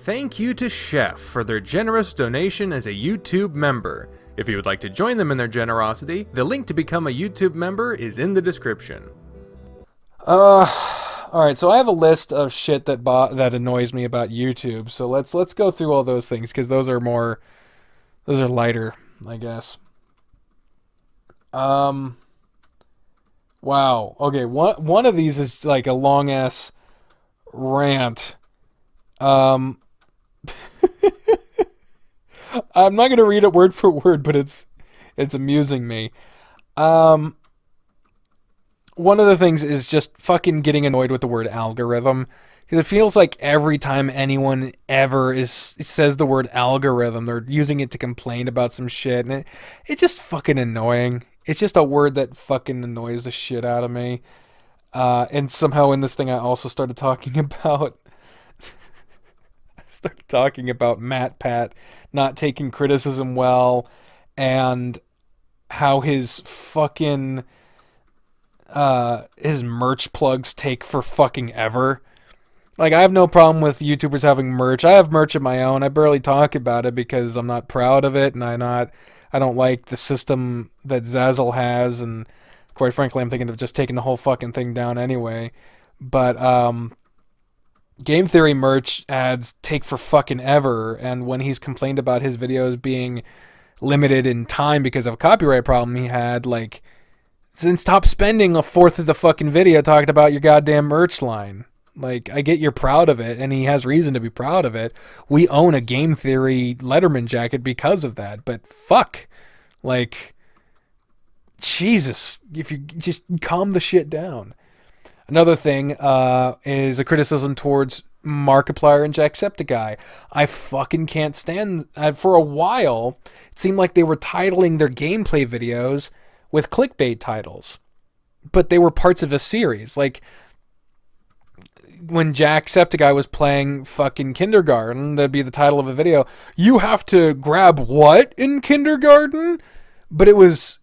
Thank you to Chef for their generous donation as a YouTube member. If you would like to join them in their generosity, the link to become a YouTube member is in the description. Alright, so I have a list of shit that annoys me about YouTube, so let's go through all those things, because those are lighter, I guess. Wow. Okay, one of these is like a long-ass rant. I'm not going to read it word for word, but it's amusing me. One of the things is just fucking getting annoyed with the word algorithm. Because it feels like every time anyone ever says the word algorithm, they're using it to complain about some shit. And it's just fucking annoying. It's just a word that fucking annoys the shit out of me. And somehow in this thing I also started talking about MatPat not taking criticism well, and how his fucking his merch plugs take for fucking ever. Like, I have no problem with YouTubers having merch. I have merch of my own. I barely talk about it because I'm not proud of it, and I don't like the system that Zazzle has, and quite frankly, I'm thinking of just taking the whole fucking thing down anyway. But Game Theory merch ads take for fucking ever, and when he's complained about his videos being limited in time because of a copyright problem he had, like, then stop spending a fourth of the fucking video talking about your goddamn merch line. Like, I get you're proud of it, and he has reason to be proud of it. We own a Game Theory Letterman jacket because of that, but fuck. Like, Jesus, if you just calm the shit down. Another thing is a criticism towards Markiplier and Jacksepticeye. I fucking can't stand... for a while, it seemed like they were titling their gameplay videos with clickbait titles. But they were parts of a series. Like, when Jacksepticeye was playing fucking Kindergarten, that'd be the title of a video. You have to grab what in Kindergarten? But it was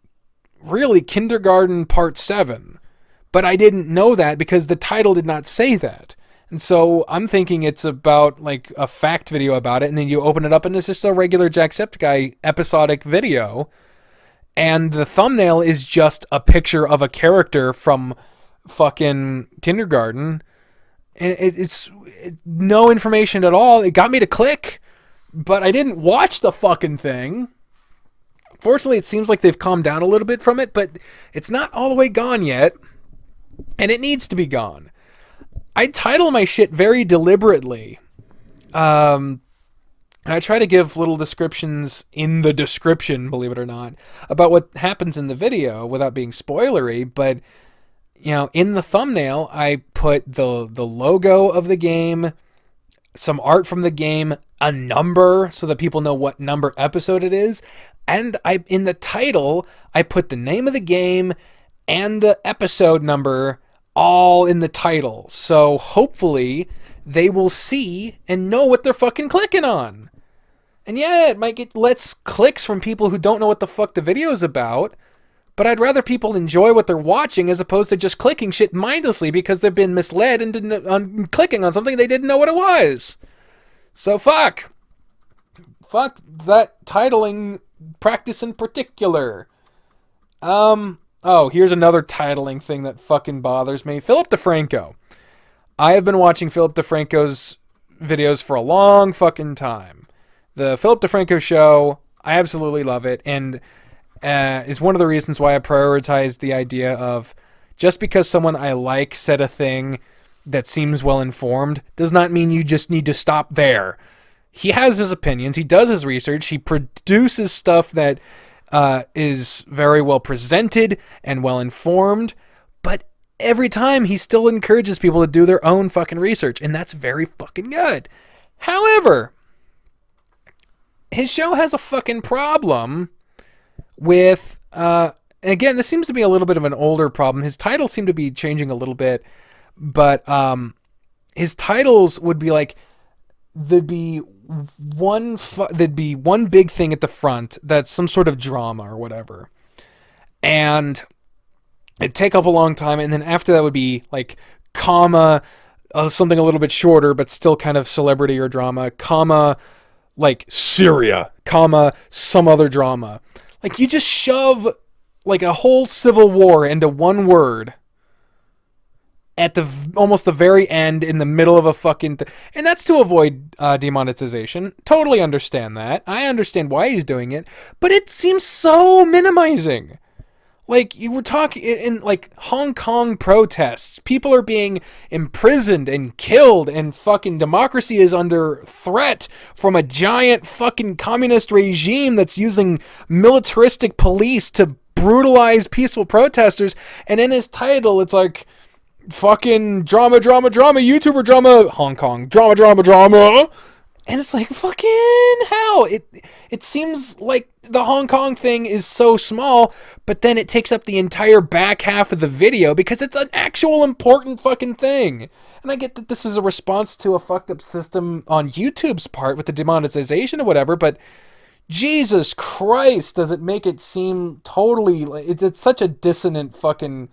really Kindergarten Part 7. But I didn't know that because the title did not say that. And so I'm thinking it's about like a fact video about it, and then you open it up and it's just a regular Jacksepticeye episodic video. And the thumbnail is just a picture of a character from fucking Kindergarten. And it's no information at all. It got me to click, but I didn't watch the fucking thing. Fortunately, it seems like they've calmed down a little bit from it, but it's not all the way gone yet. And it needs to be gone. I title my shit very deliberately. And I try to give little descriptions in the description, believe it or not, about what happens in the video without being spoilery. But, you know, in the thumbnail, I put the logo of the game, some art from the game, a number so that people know what number episode it is. And in the title, I put the name of the game and the episode number all in the title. So hopefully they will see and know what they're fucking clicking on. And yeah, it might get less clicks from people who don't know what the fuck the video is about, but I'd rather people enjoy what they're watching as opposed to just clicking shit mindlessly because they've been misled into clicking on something they didn't know what it was. So fuck that titling practice in particular. Oh, here's another titling thing that fucking bothers me. Philip DeFranco. I have been watching Philip DeFranco's videos for a long fucking time. The Philip DeFranco show, I absolutely love it, and is one of the reasons why I prioritize the idea of just because someone I like said a thing that seems well-informed does not mean you just need to stop there. He has his opinions, he does his research, he produces stuff that is very well presented and well informed, but every time he still encourages people to do their own fucking research, and that's very fucking good. However, his show has a fucking problem with, again, this seems to be a little bit of an older problem. His titles seem to be changing a little bit, but his titles would be like, there'd be one big thing at the front that's some sort of drama or whatever, and it'd take up a long time, and then after that would be like comma something a little bit shorter, but still kind of celebrity or drama, comma, like Syria, comma, some other drama. Like, you just shove like a whole civil war into one word at the almost the very end in the middle of a fucking and that's to avoid demonetization. Totally understand that. I understand why he's doing it, but it seems so minimizing. Like, you were talking in like Hong Kong protests, people are being imprisoned and killed, and fucking democracy is under threat from a giant fucking communist regime that's using militaristic police to brutalize peaceful protesters. And in his title, it's like, fucking drama, YouTuber drama, Hong Kong, drama. And it's like, fucking hell. It seems like the Hong Kong thing is so small, but then it takes up the entire back half of the video because it's an actual important fucking thing. And I get that this is a response to a fucked up system on YouTube's part with the demonetization or whatever, but Jesus Christ, does it make it seem totally, like it's such a dissonant fucking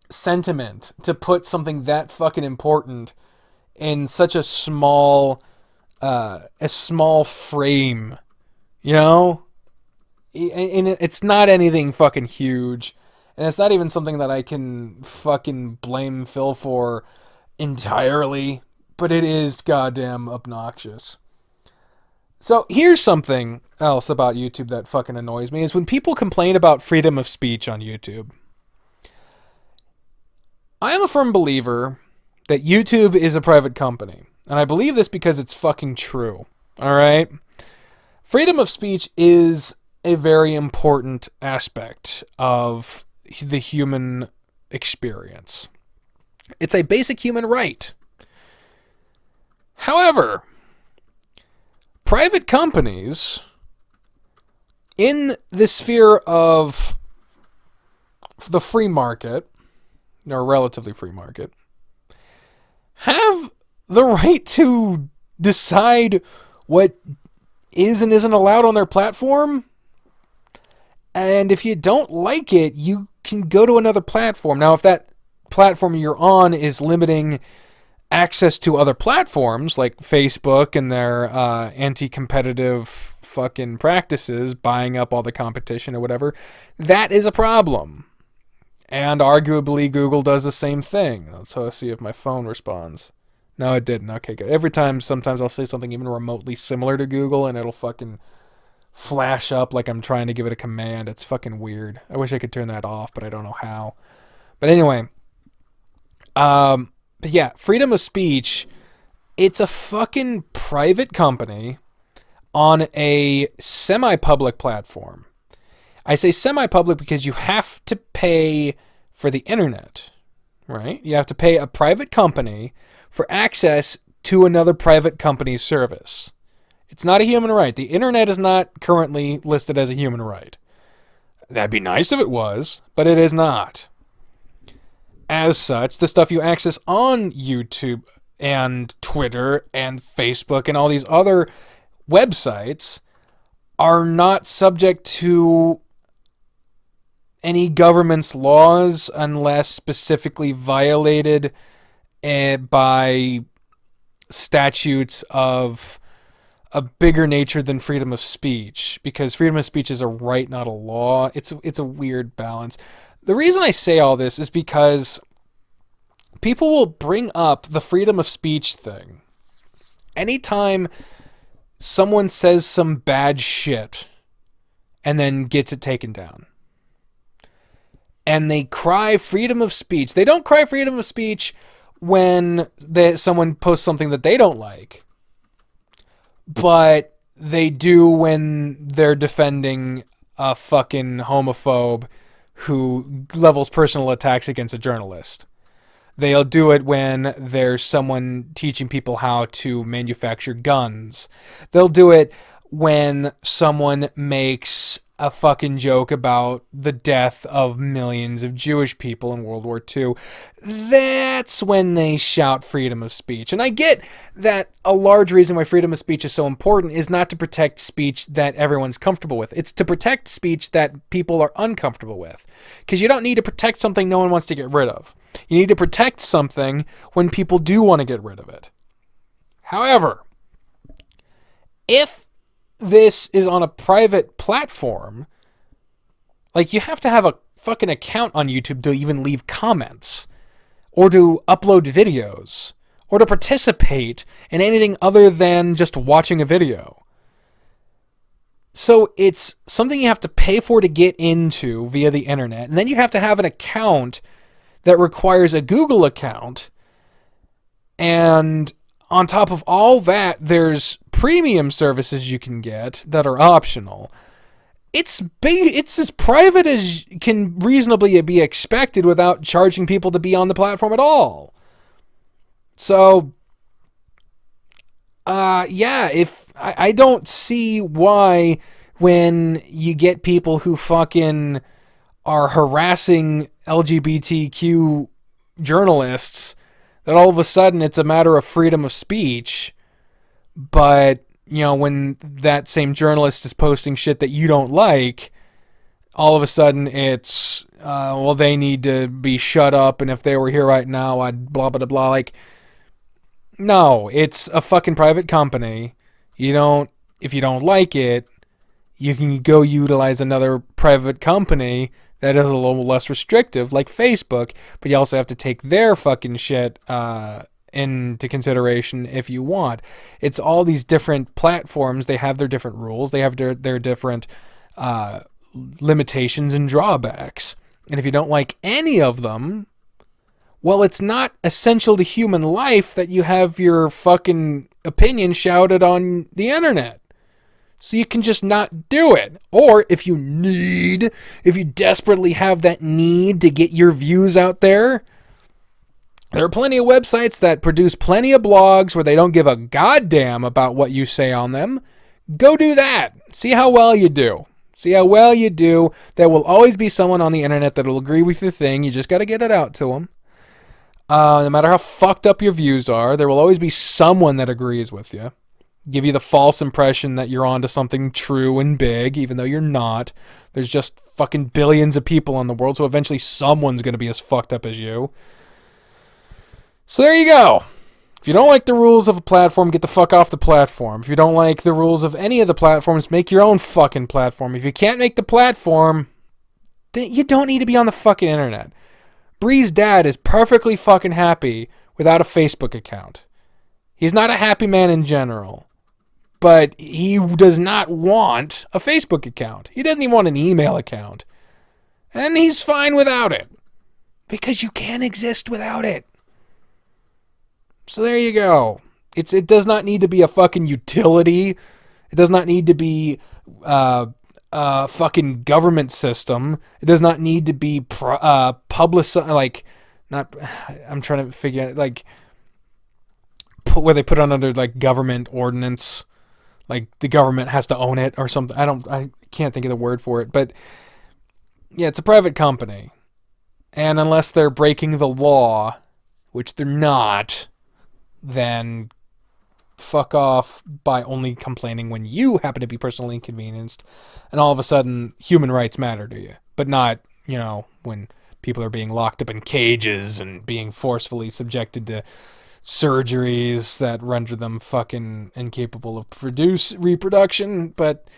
sentiment to put something that fucking important in such a small frame, you know? And it's not anything fucking huge, and it's not even something that I can fucking blame Phil for entirely, but it is goddamn obnoxious. So here's something else about YouTube that fucking annoys me, is when people complain about freedom of speech on YouTube. I am a firm believer that YouTube is a private company. And I believe this because it's fucking true. Alright? Freedom of speech is a very important aspect of the human experience. It's a basic human right. However, private companies in the sphere of the free market, or relatively free market, have the right to decide what is and isn't allowed on their platform. And if you don't like it, you can go to another platform. Now, if that platform you're on is limiting access to other platforms, like Facebook and their anti-competitive fucking practices, buying up all the competition or whatever, that is a problem. And arguably, Google does the same thing. Let's see if my phone responds. No, it didn't. Okay, good. Every time, sometimes I'll say something even remotely similar to Google, and it'll fucking flash up like I'm trying to give it a command. It's fucking weird. I wish I could turn that off, but I don't know how. But anyway, but yeah, freedom of speech, it's a fucking private company on a semi-public platform. I say semi-public because you have to pay for the internet, right? You have to pay a private company for access to another private company's service. It's not a human right. The internet is not currently listed as a human right. That'd be nice if it was, but it is not. As such, the stuff you access on YouTube and Twitter and Facebook and all these other websites are not subject to any government's laws unless specifically violated by statutes of a bigger nature than freedom of speech, because freedom of speech is a right, not a law. It's a weird balance. The reason I say all this is because people will bring up the freedom of speech thing anytime someone says some bad shit and then gets it taken down. And they cry freedom of speech. They don't cry freedom of speech when someone posts something that they don't like. But they do when they're defending a fucking homophobe who levels personal attacks against a journalist. They'll do it when there's someone teaching people how to manufacture guns. They'll do it when someone makes a fucking joke about the death of millions of Jewish people in World War II, that's when they shout freedom of speech. And I get that a large reason why freedom of speech is so important is not to protect speech that everyone's comfortable with. It's to protect speech that people are uncomfortable with. Because you don't need to protect something no one wants to get rid of. You need to protect something when people do want to get rid of it. However, if this is on a private platform, like, you have to have a fucking account on YouTube to even leave comments, or to upload videos, or to participate in anything other than just watching a video. So it's something you have to pay for to get into via the internet, and then you have to have an account that requires a Google account, and on top of all that, there's premium services you can get that are optional. It's as private as can reasonably be expected without charging people to be on the platform at all. So, if I don't see why when you get people who fucking are harassing LGBTQ journalists, that all of a sudden it's a matter of freedom of speech. But, when that same journalist is posting shit that you don't like, all of a sudden it's, they need to be shut up, and if they were here right now, I'd blah, blah, blah. Like, no, it's a fucking private company. If you don't like it, you can go utilize another private company that is a little less restrictive, like Facebook, but you also have to take their fucking shit into consideration if you want. It's all these different platforms. They have their different rules. They have their different limitations and drawbacks. And if you don't like any of them, well, it's not essential to human life that you have your fucking opinion shouted on the internet. So you can just not do it. Or if you desperately have that need to get your views out there are plenty of websites that produce plenty of blogs where they don't give a goddamn about what you say on them. Go do that. See how well you do. There will always be someone on the internet that will agree with your thing. You just got to get it out to them. No matter how fucked up your views are, there will always be someone that agrees with you. Give you the false impression that you're onto something true and big, even though you're not. There's just fucking billions of people in the world, so eventually someone's going to be as fucked up as you. So there you go. If you don't like the rules of a platform, get the fuck off the platform. If you don't like the rules of any of the platforms, make your own fucking platform. If you can't make the platform, then you don't need to be on the fucking internet. Bree's dad is perfectly fucking happy without a Facebook account. He's not a happy man in general. But he does not want a Facebook account. He doesn't even want an email account. And he's fine without it. Because you can't exist without it. So there you go. It does not need to be a fucking utility. It does not need to be a fucking government system. It does not need to be publicized. I'm trying to figure out, where they put it under, government ordinance. The government has to own it or something. I can't think of the word for it. But, yeah, it's a private company. And unless they're breaking the law, which they're not, then fuck off by only complaining when you happen to be personally inconvenienced. And all of a sudden, human rights matter to you. But not, when people are being locked up in cages and being forcefully subjected to surgeries that render them fucking incapable of reproduction. But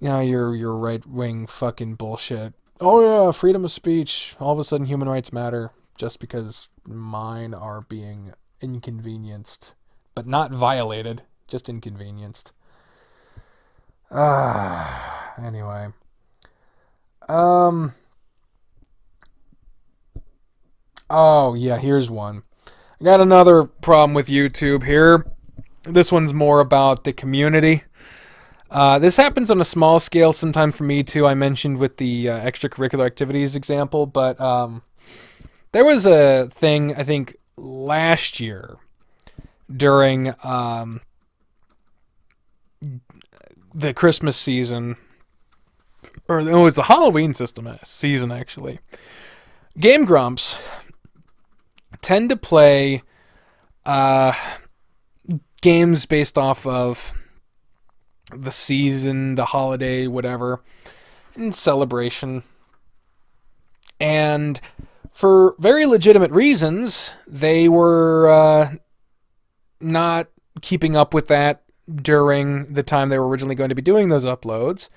your right-wing fucking bullshit. Oh yeah, freedom of speech. All of a sudden human rights matter just because mine are being inconvenienced, but not violated, just inconvenienced. Anyway. Oh yeah, here's one. I got another problem with YouTube here. This one's more about the community. This happens on a small scale sometimes for me too. I mentioned with the extracurricular activities example, but there was a thing, I think, last year during the Christmas season or it was the Halloween season actually. Game Grumps tend to play games based off of the season, the holiday, whatever, in celebration. And for very legitimate reasons, they were not keeping up with that during the time they were originally going to be doing those uploads.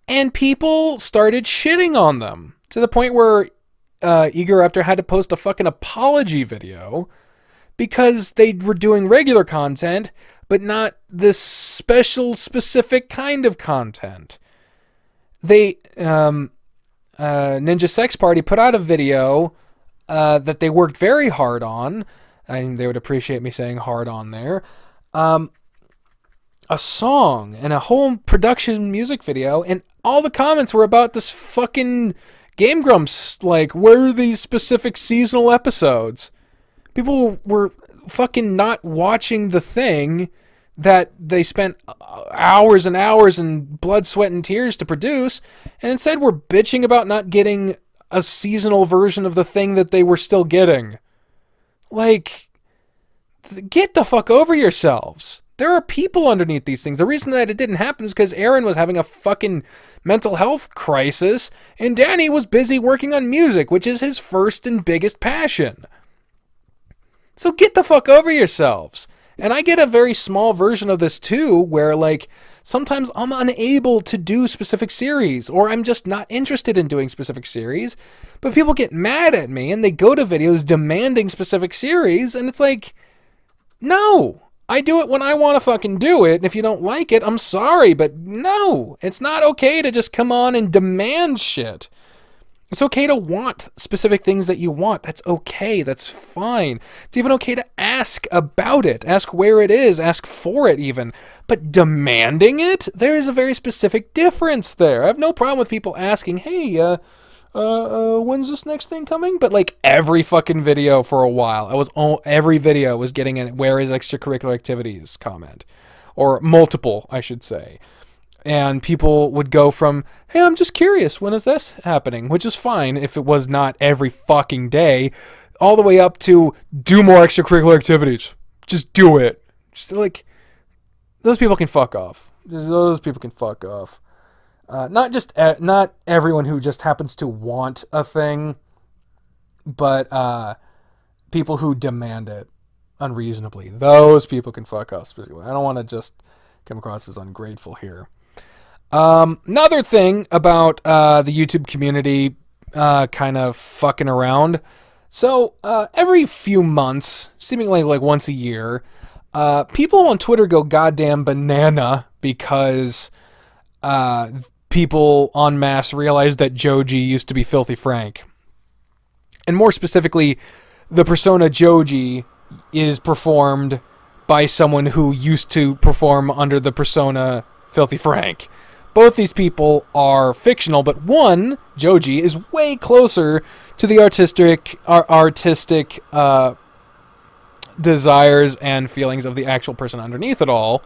And people started shitting on them to the point where Eager Raptor had to post a fucking apology video because they were doing regular content, but not this special, specific kind of content. They, Ninja Sex Party put out a video that they worked very hard on, and they would appreciate me saying hard on there, a song and a whole production music video, and all the comments were about this fucking Game Grumps, like, where are these specific seasonal episodes? People were fucking not watching the thing that they spent hours and hours and blood, sweat, and tears to produce, and instead were bitching about not getting a seasonal version of the thing that they were still getting. Like, get the fuck over yourselves. There are people underneath these things. The reason that it didn't happen is because Aaron was having a fucking mental health crisis, and Danny was busy working on music, which is his first and biggest passion. So get the fuck over yourselves. And I get a very small version of this too, where like sometimes I'm unable to do specific series, or I'm just not interested in doing specific series, but people get mad at me and they go to videos demanding specific series, and it's like, no, I do it when I want to fucking do it, and if you don't like it, I'm sorry, but no, it's not okay to just come on and demand shit. It's okay to want specific things that you want. That's okay. That's fine. It's even okay to ask about it. Ask where it is. Ask for it even. But demanding it? There is a very specific difference there. I have no problem with people asking, hey, when's this next thing coming? But like every fucking video for a while, every video was getting a where is extracurricular activities comment. Or multiple, I should say. And people would go from, hey, I'm just curious, when is this happening? Which is fine if it was not every fucking day, all the way up to do more extracurricular activities. Just do it. Just like, those people can fuck off. Those people can fuck off. Not everyone who just happens to want a thing, but people who demand it unreasonably. Those people can fuck off specifically. I don't want to just come across as ungrateful here. Another thing about the YouTube community kind of fucking around. So every few months, seemingly like once a year, people on Twitter go goddamn banana because people en masse realize that Joji used to be Filthy Frank. And more specifically, the persona Joji is performed by someone who used to perform under the persona Filthy Frank. Both these people are fictional, but one, Joji, is way closer to the artistic desires and feelings of the actual person underneath it all,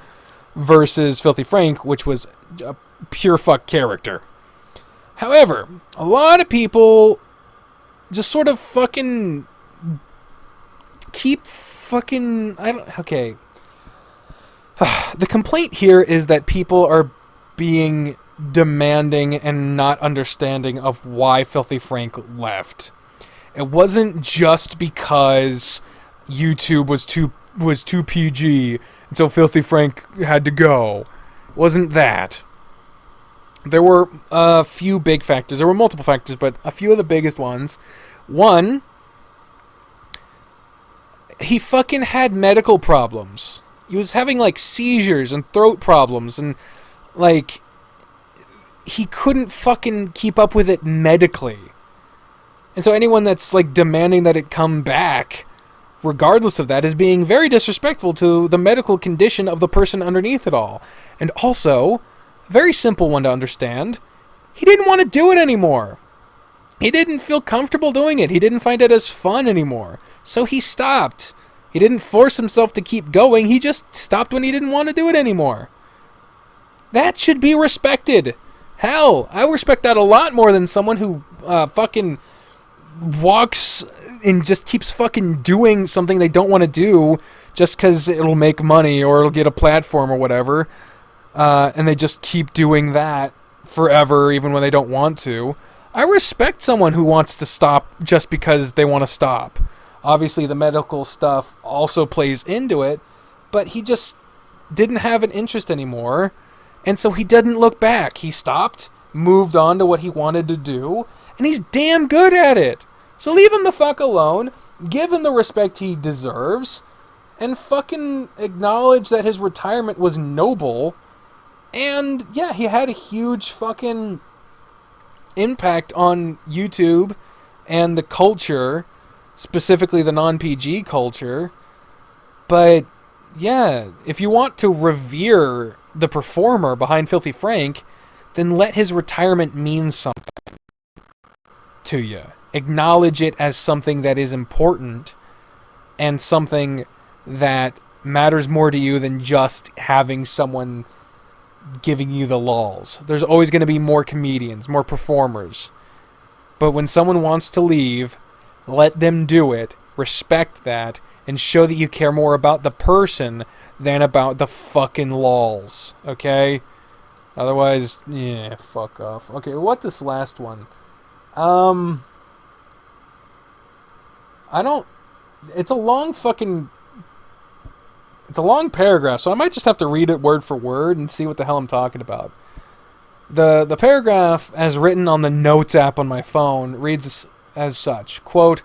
versus Filthy Frank, which was a pure fuck character. However, a lot of people just sort of fucking keep fucking... Okay. The complaint here is that people are being demanding and not understanding of why Filthy Frank left. It wasn't just because YouTube was too PG, and so Filthy Frank had to go. It wasn't that. There were a few big factors. There were multiple factors, but a few of the biggest ones. One, he fucking had medical problems. He was having like seizures and throat problems, and like he couldn't fucking keep up with it medically. And so anyone that's like demanding that it come back, regardless of that, is being very disrespectful to the medical condition of the person underneath it all. And also, a very simple one to understand, he didn't want to do it anymore. He didn't feel comfortable doing it. He didn't find it as fun anymore. So he stopped. He didn't force himself to keep going. He just stopped when he didn't want to do it anymore. That should be respected. Hell, I respect that a lot more than someone who fucking walks and just keeps fucking doing something they don't want to do just because it'll make money or it'll get a platform or whatever. And they just keep doing that forever even when they don't want to. I respect someone who wants to stop just because they want to stop. Obviously, the medical stuff also plays into it, but he just didn't have an interest anymore, and so he didn't look back. He stopped, moved on to what he wanted to do, and he's damn good at it. So leave him the fuck alone, give him the respect he deserves, and fucking acknowledge that his retirement was noble. And yeah, he had a huge fucking impact on YouTube and the culture, specifically the non-PG culture. But yeah, if you want to revere the performer behind Filthy Frank, then let his retirement mean something to you. Acknowledge it as something that is important and something that matters more to you than just having someone giving you the lols. There's always going to be more comedians, more performers. But when someone wants to leave, let them do it, respect that, and show that you care more about the person than about the fucking lols. Okay? Otherwise, yeah, fuck off. Okay, what this last one? I don't... It's a long fucking... It's a long paragraph, so I might just have to read it word for word and see what the hell I'm talking about. The paragraph, as written on the Notes app on my phone, reads as such, quote,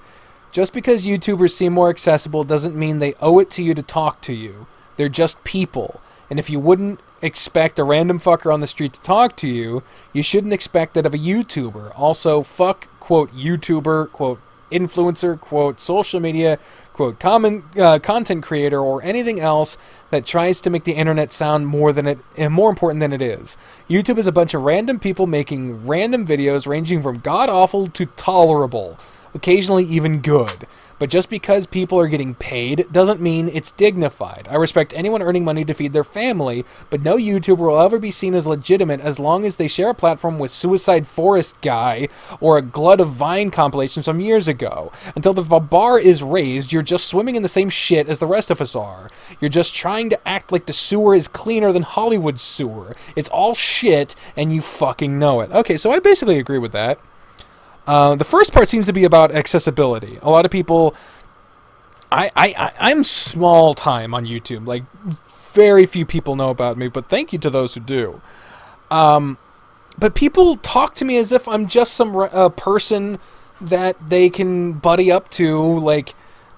"Just because YouTubers seem more accessible doesn't mean they owe it to you to talk to you. They're just people. And if you wouldn't expect a random fucker on the street to talk to you, you shouldn't expect that of a YouTuber. Also, fuck, quote, YouTuber, quote, influencer, quote, social media, quote, content creator, or anything else that tries to make the internet sound more important than it is. YouTube is a bunch of random people making random videos ranging from god-awful to tolerable, occasionally even good. But just because people are getting paid doesn't mean it's dignified. I respect anyone earning money to feed their family, but no YouTuber will ever be seen as legitimate as long as they share a platform with Suicide Forest Guy or a Glut of Vine compilation some years ago. Until the bar is raised, you're just swimming in the same shit as the rest of us are. You're just trying to act like the sewer is cleaner than Hollywood's sewer. It's all shit, and you fucking know it." Okay, so I basically agree with that. The first part seems to be about accessibility. A lot of people... I'm small time on YouTube. Like, very few people know about me, but thank you to those who do. But people talk to me as if I'm just some person that they can buddy up to, like,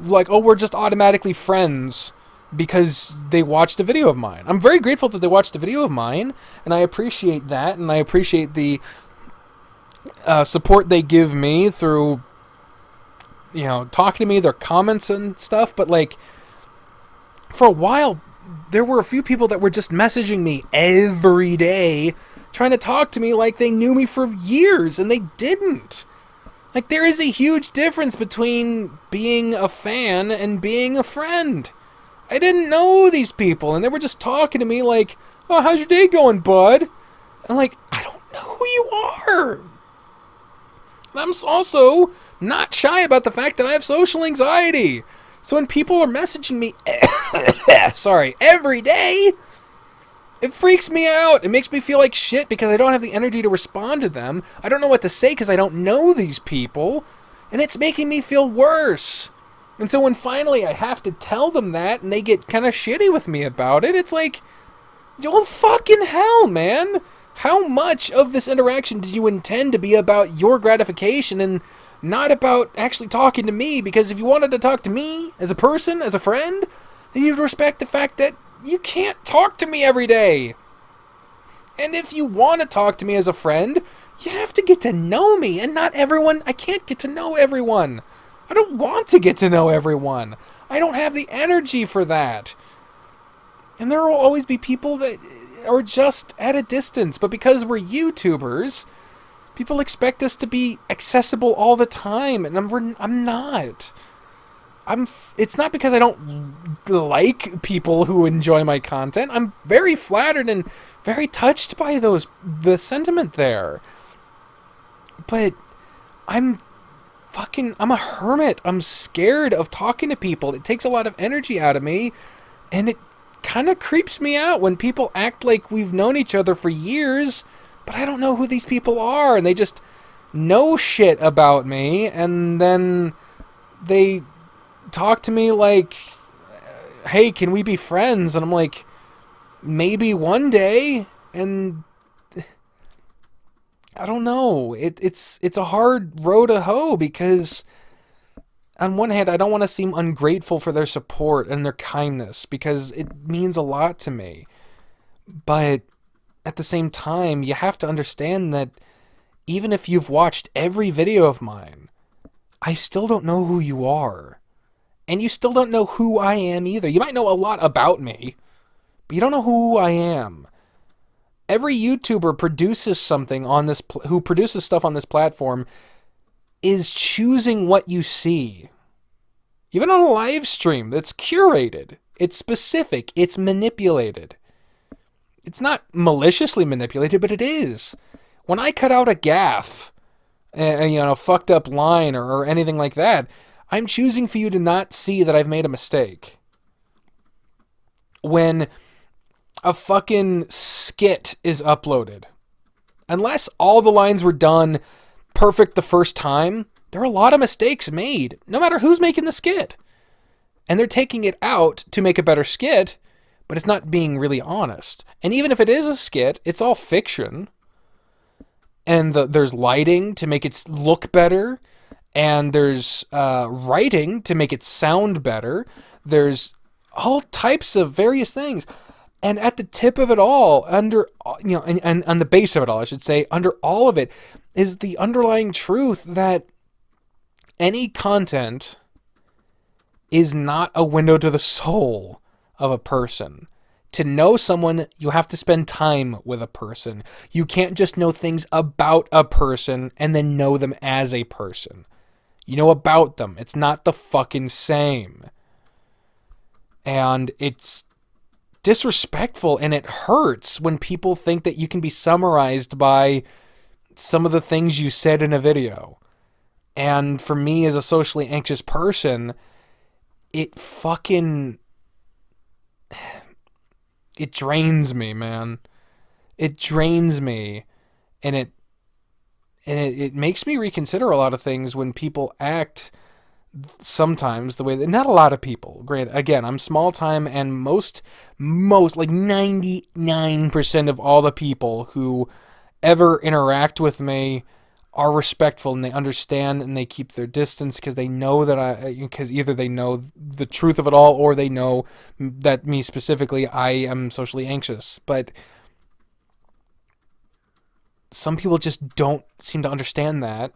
oh, we're just automatically friends because they watched a video of mine. I'm very grateful that they watched a video of mine, and I appreciate that, and I appreciate the support they give me through, you know, talking to me, their comments and stuff. But like, for a while there were a few people that were just messaging me every day trying to talk to me like they knew me for years, and they didn't. Like, there is a huge difference between being a fan and being a friend. I didn't know these people, and they were just talking to me like, "Oh, how's your day going, bud?" I'm like, I don't know who you are. I'm also not shy about the fact that I have social anxiety. So when people are messaging me every day, it freaks me out. It makes me feel like shit because I don't have the energy to respond to them. I don't know what to say because I don't know these people. And it's making me feel worse. And so when finally I have to tell them that and they get kind of shitty with me about it, it's like, well, fucking hell, man. How much of this interaction did you intend to be about your gratification and not about actually talking to me? Because if you wanted to talk to me as a person, as a friend, then you'd respect the fact that you can't talk to me every day. And if you want to talk to me as a friend, you have to get to know me. And not everyone, I can't get to know everyone. I don't want to get to know everyone. I don't have the energy for that. And there will always be people that are just at a distance. But because we're YouTubers, people expect us to be accessible all the time. And I'm not. it's not because I don't like people who enjoy my content. I'm very flattered and very touched by the sentiment there. But I'm a hermit. I'm scared of talking to people. It takes a lot of energy out of me, and it kind of creeps me out when people act like we've known each other for years, but I don't know who these people are, and they just know shit about me, and then they talk to me like, hey, can we be friends? And I'm like, maybe one day. And I don't know. It's a hard row to hoe, because on one hand, I don't want to seem ungrateful for their support and their kindness, because it means a lot to me. But at the same time, you have to understand that even if you've watched every video of mine, I still don't know who you are. And you still don't know who I am either. You might know a lot about me, but you don't know who I am. Every YouTuber produces something on this, who produces stuff on this platform, is choosing what you see. Even on a live stream, that's curated. It's specific. It's manipulated. It's not maliciously manipulated, but it is. When I cut out a gaffe, a fucked up line or anything like that, I'm choosing for you to not see that I've made a mistake. When a fucking skit is uploaded, unless all the lines were done perfect the first time, there are a lot of mistakes made, no matter who's making the skit. And they're taking it out to make a better skit, but it's not being really honest. And even if it is a skit, it's all fiction. And there's lighting to make it look better. And there's writing to make it sound better. There's all types of various things. And at the tip of it all, and on the base of it all, I should say, under all of it, is the underlying truth that any content is not a window to the soul of a person. To know someone, you have to spend time with a person. You can't just know things about a person and then know them as a person. You know about them. It's not the fucking same. And it's disrespectful, and it hurts when people think that you can be summarized by some of the things you said in a video. And for me, as a socially anxious person, it drains me, man. It drains me, and it makes me reconsider a lot of things when people act sometimes the way that, not a lot of people, great, again, I'm small time, and most like 99% of all the people who ever interact with me are respectful, and they understand, and they keep their distance, because they know because either they know the truth of it all, or they know that me specifically, I am socially anxious. But some people just don't seem to understand that,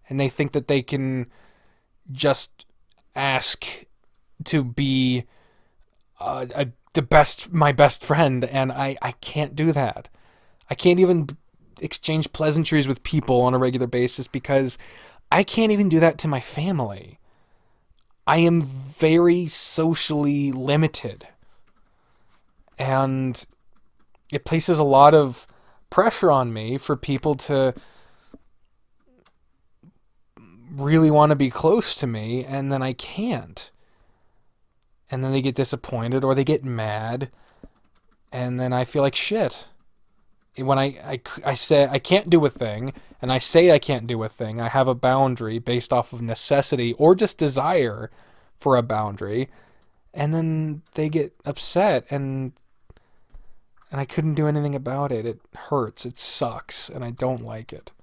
and they think that they can just ask to be my best friend, and I can't do that. I can't even exchange pleasantries with people on a regular basis, because I can't even do that to my family. I am very socially limited, and it places a lot of pressure on me for people to really want to be close to me, and then I can't. And then they get disappointed, or they get mad, and then I feel like shit. When I say I can't do a thing, and I say I can't do a thing, I have a boundary based off of necessity or just desire for a boundary, and then they get upset, and I couldn't do anything about it. It hurts. It sucks, and I don't like it.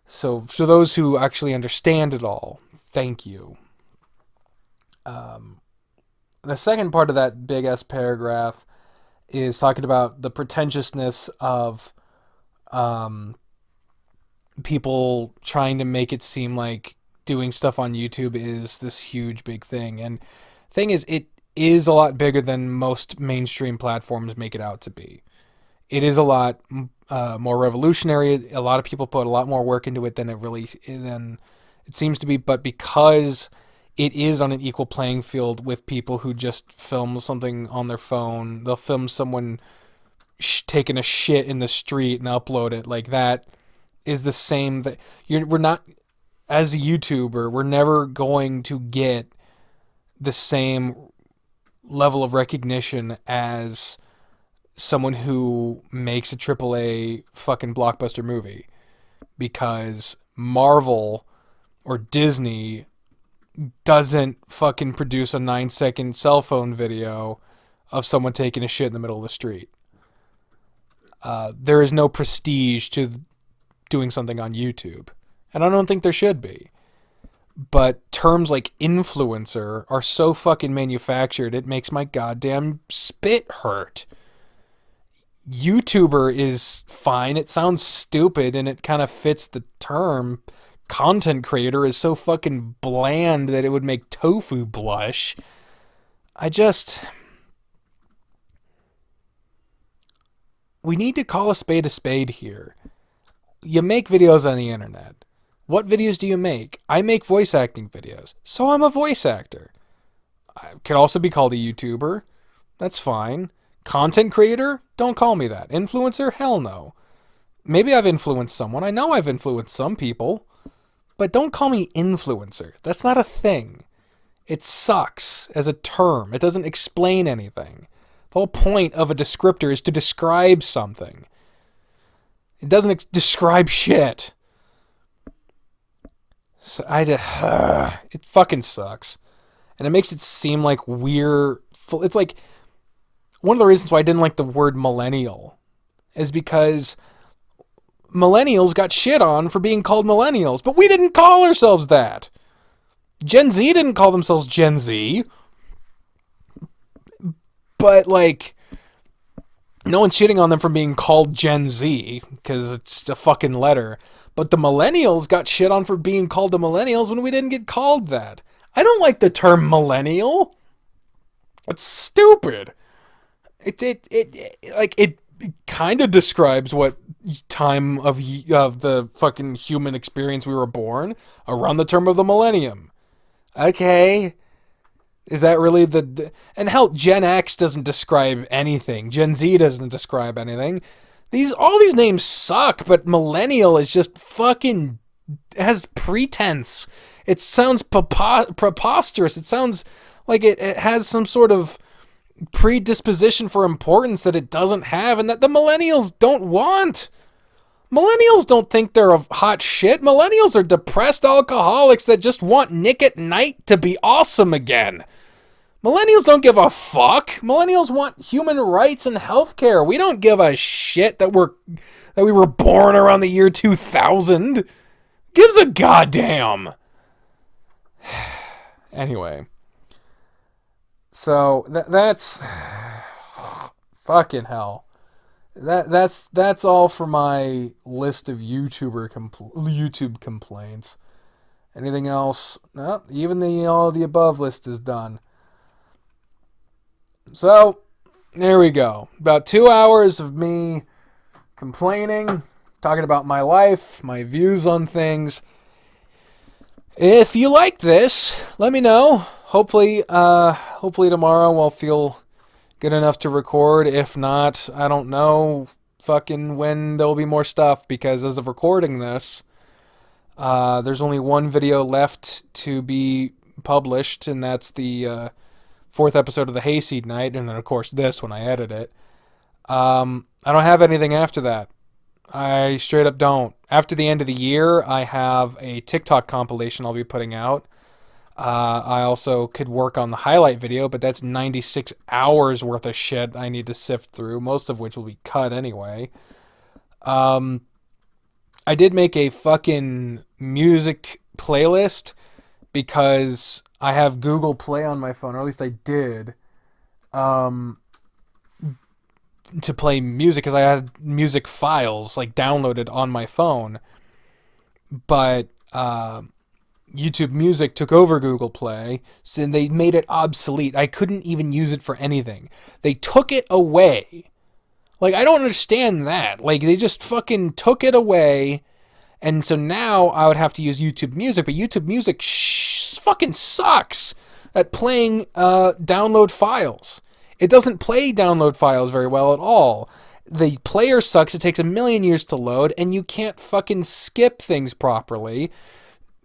So for those who actually understand it all, thank you. The second part of that big-ass paragraph is talking about the pretentiousness of people trying to make it seem like doing stuff on YouTube is this huge, big thing. And the thing is, it is a lot bigger than most mainstream platforms make it out to be. It is a lot more revolutionary. A lot of people put a lot more work into it than it seems to be. But because it is on an equal playing field with people who just film something on their phone. They'll film someone taking a shit in the street and upload it. Like, that is the same. That we're not, as a YouTuber, we're never going to get the same level of recognition as someone who makes a AAA fucking blockbuster movie, because Marvel or Disney doesn't fucking produce a 9-second cell phone video of someone taking a shit in the middle of the street. There is no prestige to doing something on YouTube, and I don't think there should be. But terms like influencer are so fucking manufactured, it makes my goddamn spit hurt. YouTuber is fine. It sounds stupid and it kind of fits the term. Content creator is so fucking bland that it would make tofu blush. We need to call a spade here. You make videos on the internet. What videos do you make? I make voice acting videos, so I'm a voice actor. I could also be called a YouTuber. That's fine. Content creator? Don't call me that. Influencer? Hell no. Maybe I've influenced someone. I know I've influenced some people. But don't call me influencer. That's not a thing. It sucks as a term. It doesn't explain anything. The whole point of a descriptor is to describe something. It doesn't describe shit. So it fucking sucks. And it makes it seem like we're... It's like... One of the reasons why I didn't like the word millennial is because millennials got shit on for being called millennials, but we didn't call ourselves that. Gen Z didn't call themselves Gen Z. But, like, no one's shitting on them for being called Gen Z because it's a fucking letter. But the millennials got shit on for being called the millennials when we didn't get called that. I don't like the term millennial. It's stupid. It kind of describes what time of the fucking human experience we were born, around the term of the millennium. Okay. Is that really and hell, Gen X doesn't describe anything. Gen Z doesn't describe anything. All these names suck, but millennial is just fucking has pretense. It sounds preposterous. It sounds like it has some sort of predisposition for importance that it doesn't have, and that the millennials don't want. Millennials don't think they're a hot shit. Millennials are depressed alcoholics that just want Nick at Night to be awesome again. Millennials don't give a fuck. Millennials want human rights and healthcare. We don't give a shit that we were born around the year 2000. Gives a goddamn. Anyway. So that's fucking hell. That's all for my list of YouTube complaints. Anything else? No, even all the above list is done. So there we go. About 2 hours of me complaining, talking about my life, my views on things. If you like this, let me know. Hopefully tomorrow I'll feel good enough to record. If not, I don't know fucking when there'll be more stuff, because as of recording this, there's only one video left to be published, and that's the 4th episode of the Hayseed Night, and then of course this when I edit it. I don't have anything after that. I straight up don't. After the end of the year, I have a TikTok compilation I'll be putting out. I also could work on the highlight video, but that's 96 hours worth of shit I need to sift through, most of which will be cut anyway. I did make a fucking music playlist because I have Google Play on my phone, or at least I did, to play music, because I had music files like downloaded on my phone, but YouTube Music took over Google Play, so they made it obsolete. I couldn't even use it for anything. They took it away. Like, I don't understand that. Like, they just fucking took it away, and so now I would have to use YouTube Music, but YouTube Music just fucking sucks at playing download files. It doesn't play download files very well at all. The player sucks. It takes a million years to load, and you can't fucking skip things properly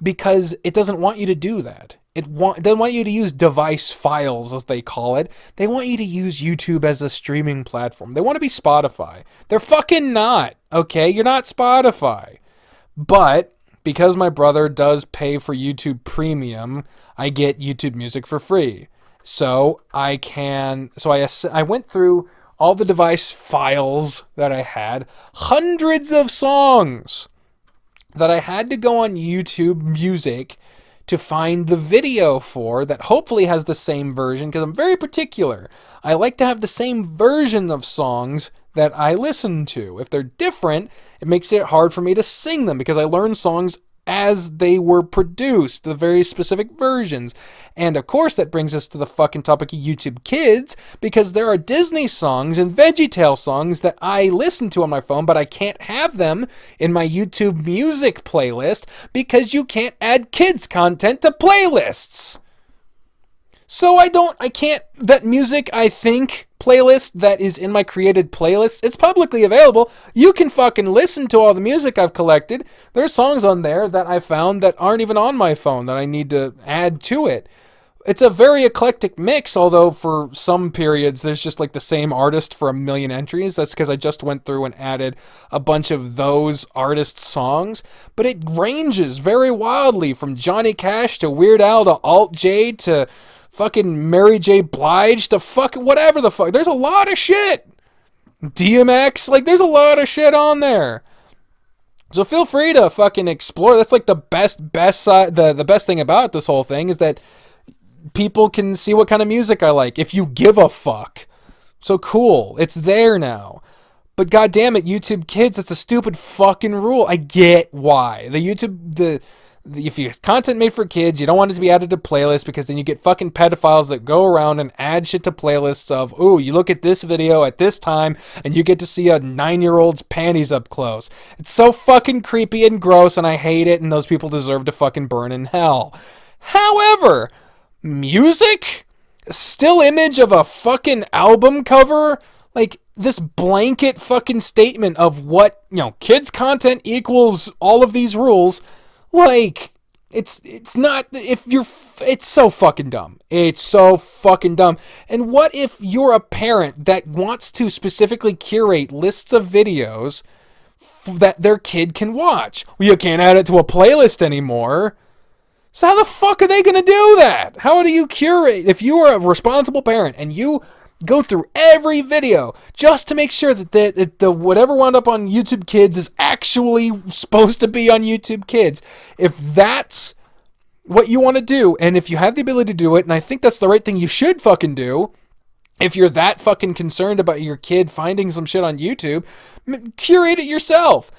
because it doesn't want you to do that. It doesn't want you to use device files, as they call it. They want you to use YouTube as a streaming platform. They want to be Spotify. They're fucking not, okay? You're not Spotify. But because my brother does pay for YouTube Premium, I get YouTube Music for free. So I went through all the device files that I had, hundreds of songs that I had to go on YouTube Music to find the video for that hopefully has the same version, because I'm very particular. I like to have the same version of songs that I listen to. If they're different, it makes it hard for me to sing them because I learn songs as they were produced, the very specific versions. And of course that brings us to the fucking topic of YouTube Kids, because there are Disney songs and VeggieTale songs that I listen to on my phone, but I can't have them in my YouTube Music playlist because you can't add kids content to playlists. So that music, I think, playlist that is in my created playlist, it's publicly available. You can fucking listen to all the music I've collected. There's songs on there that I found that aren't even on my phone that I need to add to it. It's a very eclectic mix, although for some periods there's just like the same artist for a million entries. That's because I just went through and added a bunch of those artist songs. But it ranges very wildly from Johnny Cash to Weird Al to Alt J to fucking Mary J. Blige to fucking whatever the fuck. There's a lot of shit. DMX, like there's a lot of shit on there. So feel free to fucking explore. That's like the best side. The best thing about this whole thing is that people can see what kind of music I like if you give a fuck. So cool. It's there now. But goddamn it, YouTube Kids, it's a stupid fucking rule. I get why. If you have content made for kids, you don't want it to be added to playlists because then you get fucking pedophiles that go around and add shit to playlists of, ooh, you look at this video at this time and you get to see a 9-year-old's panties up close. It's so fucking creepy and gross and I hate it, and those people deserve to fucking burn in hell. However, music? Still image of a fucking album cover? Like, this blanket fucking statement of what, kids content equals all of these rules. Like, it's not, it's so fucking dumb. It's so fucking dumb. And what if you're a parent that wants to specifically curate lists of videos that their kid can watch? Well, you can't add it to a playlist anymore. So how the fuck are they going to do that? How do you curate? If you are a responsible parent and you go through every video just to make sure that the whatever wound up on YouTube Kids is actually supposed to be on YouTube Kids. If that's what you want to do, and if you have the ability to do it, and I think that's the right thing you should fucking do, if you're that fucking concerned about your kid finding some shit on YouTube, curate it yourself.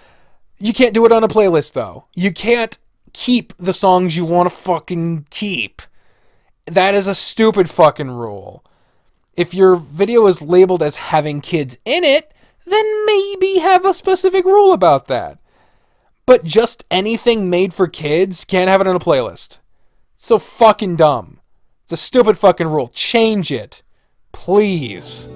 You can't do it on a playlist, though. You can't keep the songs you want to fucking keep. That is a stupid fucking rule. If your video is labeled as having kids in it, then maybe have a specific rule about that. But just anything made for kids can't have it on a playlist. It's so fucking dumb. It's a stupid fucking rule. Change it. Please.